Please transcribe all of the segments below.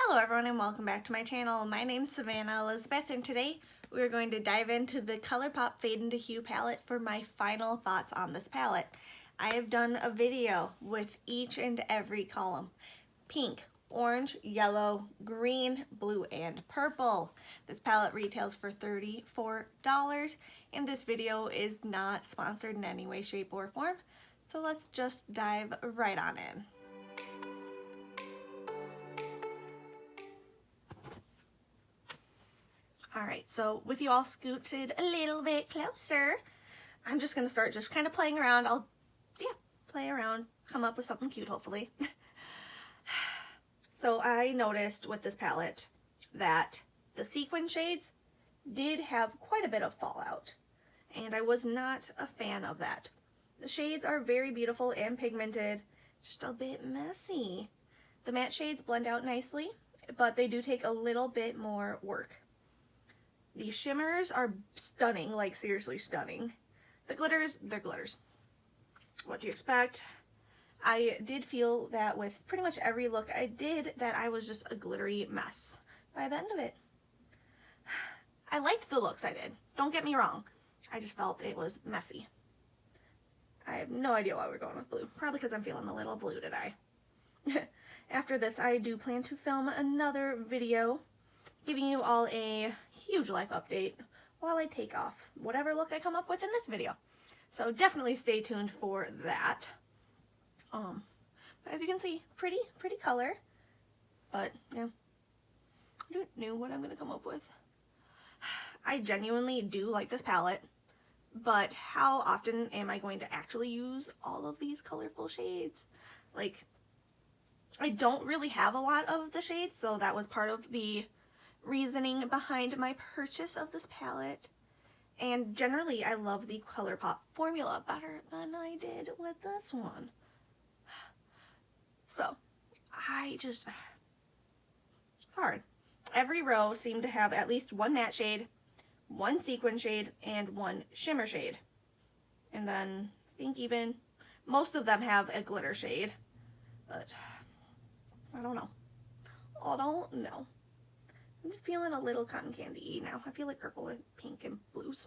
Hello everyone and welcome back to my channel. My name's Savannah Elizabeth and today we're going to dive into the ColourPop Fade into Hue palette for my final thoughts on this palette. I have done a video with each and every column. Pink, orange, yellow, green, blue, and purple. This palette retails for $34 and this video is not sponsored in any way, shape, or form. So let's just dive right on in. Alright, so with you all scooted a little bit closer, I'm just going to start just kind of playing around. I'll, play around, come up with something cute hopefully. So I noticed with this palette that the sequin shades did have quite a bit of fallout, and I was not a fan of that. The shades are very beautiful and pigmented, just a bit messy. The matte shades blend out nicely, but they do take a little bit more work. The shimmers are stunning, like seriously stunning. The glitters, they're glitters. What do you expect? I did feel that with pretty much every look I did that I was just a glittery mess by the end of it. I liked the looks I did, don't get me wrong. I just felt it was messy. I have no idea why we're going with blue. Probably because I'm feeling a little blue today. After this, I do plan to film another video giving you all a huge life update while I take off whatever look I come up with in this video. So definitely stay tuned for that. But as you can see, pretty color. But yeah, I don't know what I'm gonna come up with. I genuinely do like this palette, but how often am I going to actually use all of these colorful shades? Like, I don't really have a lot of the shades, so that was part of the reasoning behind my purchase of this palette. And generally I love the ColourPop formula better than I did with this one. So it's hard. Every row seemed to have at least one matte shade, one sequin shade, and one shimmer shade. And then I think even most of them have a glitter shade, but I don't know. I'm feeling a little cotton candy now. I feel like purple and pink and blues.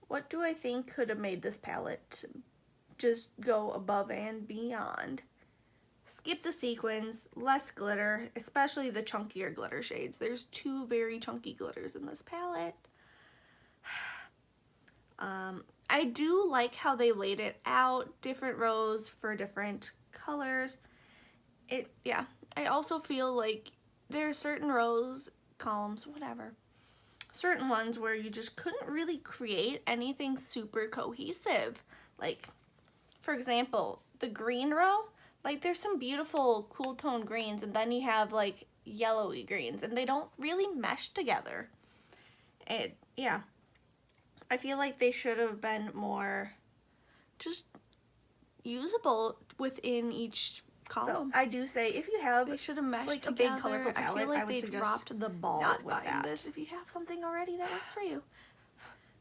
What do I think could have made this palette just go above and beyond? Skip the sequins, less glitter, especially the chunkier glitter shades. There's two very chunky glitters in this palette. I do like how they laid it out, different rows for different colors. I also feel like there are certain rows, columns, whatever, certain ones where you just couldn't really create anything super cohesive. Like, for example, the green row, like there's some beautiful cool tone greens and then you have like yellowy greens and they don't really mesh together. I feel like they should have been more just usable within each column. So I do say if you have, they should have meshed like together. A big colorful palette, I feel like they dropped the ball with that. This if you have something already that works for you.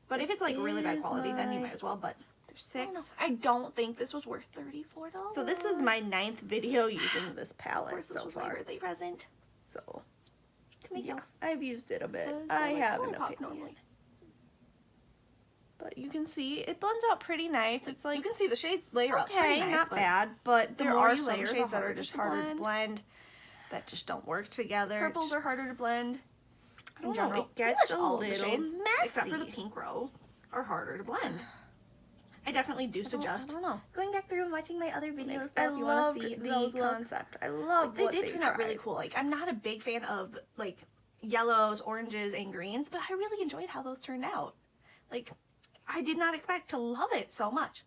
But if it's like really bad quality, then you might as well. But there's 6. I don't think this was worth $34. So this was my 9th video using this palette. Of course, this was my birthday present. So yeah, I've used it a bit. I have an opinion. Normally. But you can see it blends out pretty nice. It's like, you can see the shades layer up pretty nice, not bad, but there are some shades that are just harder to blend, that just don't work together. Purples are harder to blend. In general, it gets a little messy. Except for the pink row are harder to blend. I definitely do suggest going back through and watching my other videos. I love the concept. I love what they did turn out really cool. Like, I'm not a big fan of like yellows, oranges, and greens, but I really enjoyed how those turned out. Like, I did not expect to love it so much.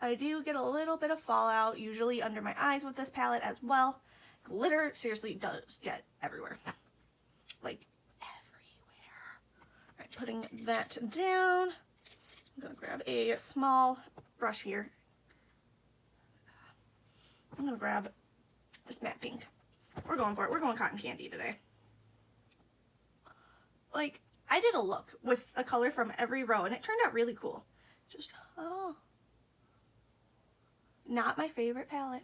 I do get a little bit of fallout, usually under my eyes with this palette as well. Glitter seriously does get everywhere. Like, everywhere. Alright, putting that down. I'm gonna grab a small brush here. I'm gonna grab this matte pink. We're going for it. We're going cotton candy today. Like, I did a look with a color from every row, and it turned out really cool. Just, oh. Not my favorite palette.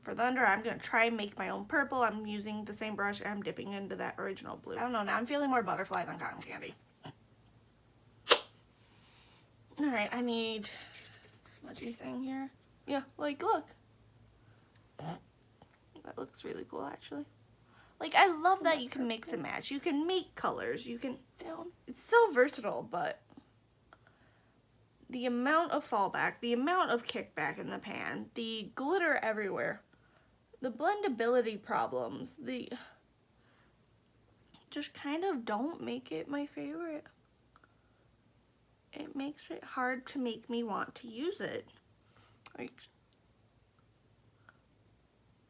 For the under, I'm going to try and make my own purple. I'm using the same brush. I'm dipping into that original blue. I don't know, now I'm feeling more butterfly than cotton candy. Alright, I need smudgy thing here. Yeah, like, look. That looks really cool, actually. Like, I love that you can mix and match. You can make colors. You can, it's so versatile, but the amount of fallback, the amount of kickback in the pan, the glitter everywhere, the blendability problems, the just kind of don't make it my favorite. It makes it hard to make me want to use it. Like,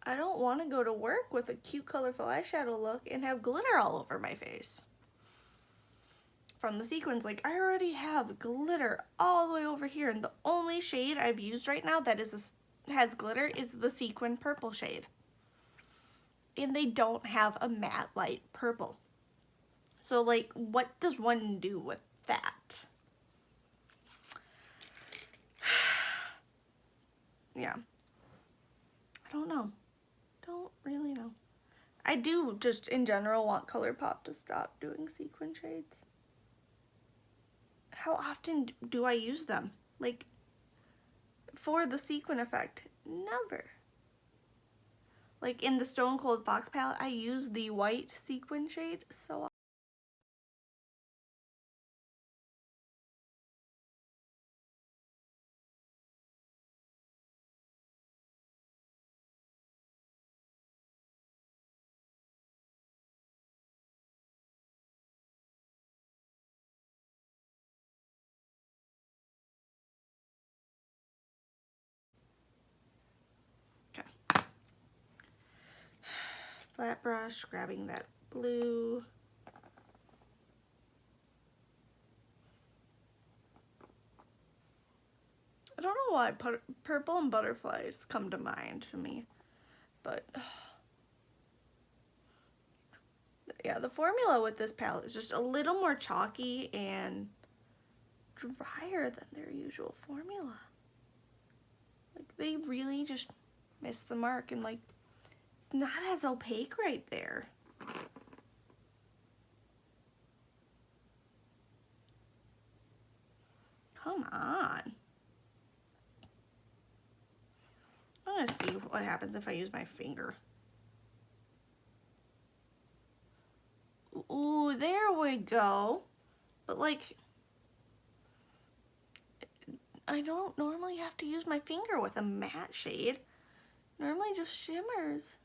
I don't want to go to work with a cute colorful eyeshadow look and have glitter all over my face. From the sequins, like, I already have glitter all the way over here, and the only shade I've used right now that has glitter is the sequin purple shade. And they don't have a matte light purple. So, like, what does one do with that? Yeah. I don't know. Don't really know. I do just, in general, want ColourPop to stop doing sequin shades. How often do I use them? Like, for the sequin effect, never. Like, in the Stone Cold Fox palette, I use the white sequin shade so often. Okay. Flat brush, grabbing that blue. I don't know why purple and butterflies come to mind to me, but yeah, the formula with this palette is just a little more chalky and drier than their usual formula. Like, they really just missed the mark, and like, it's not as opaque right there. Come on. I'm gonna see what happens if I use my finger. Ooh, there we go. But like, I don't normally have to use my finger with a matte shade. Normally just shimmers.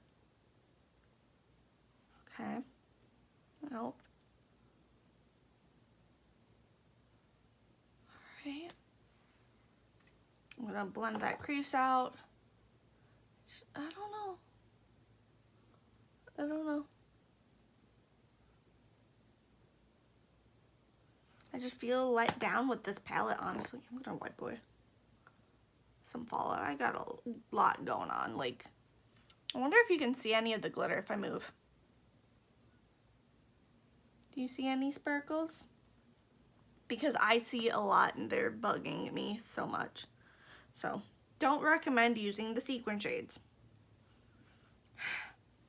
Okay. Well. Alright. I'm gonna blend that crease out. I don't know. I just feel let down with this palette, honestly. I'm gonna wipe away some fallout. I got a lot going on. Like, I wonder if you can see any of the glitter if I move. Do you see any sparkles? Because I see a lot and they're bugging me so much. So, don't recommend using the sequin shades.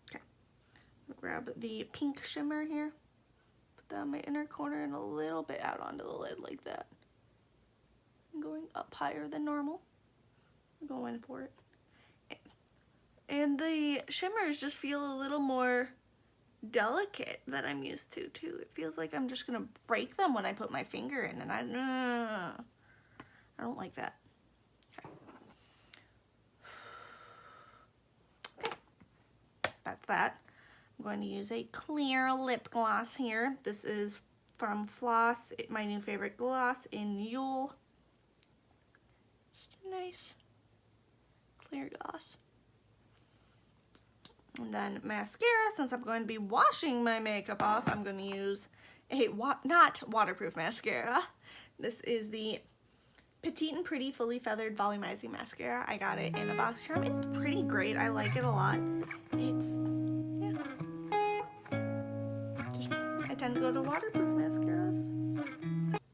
Okay, I'll grab the pink shimmer here. Put that on my inner corner and a little bit out onto the lid like that. I'm going up higher than normal. I'm going for it. And the shimmers just feel a little more delicate than I'm used to too. It feels like I'm just gonna break them when I put my finger in, and I don't like that. Okay, that's that. I'm going to use a clear lip gloss here. This is from Floss, my new favorite gloss in Yule. Just a nice clear gloss. And then mascara, since I'm going to be washing my makeup off, I'm going to use a not waterproof mascara. This is the Petite and Pretty Fully Feathered Volumizing Mascara. I got it in a box charm. It's pretty great. I like it a lot. It's, yeah. I tend to go to waterproof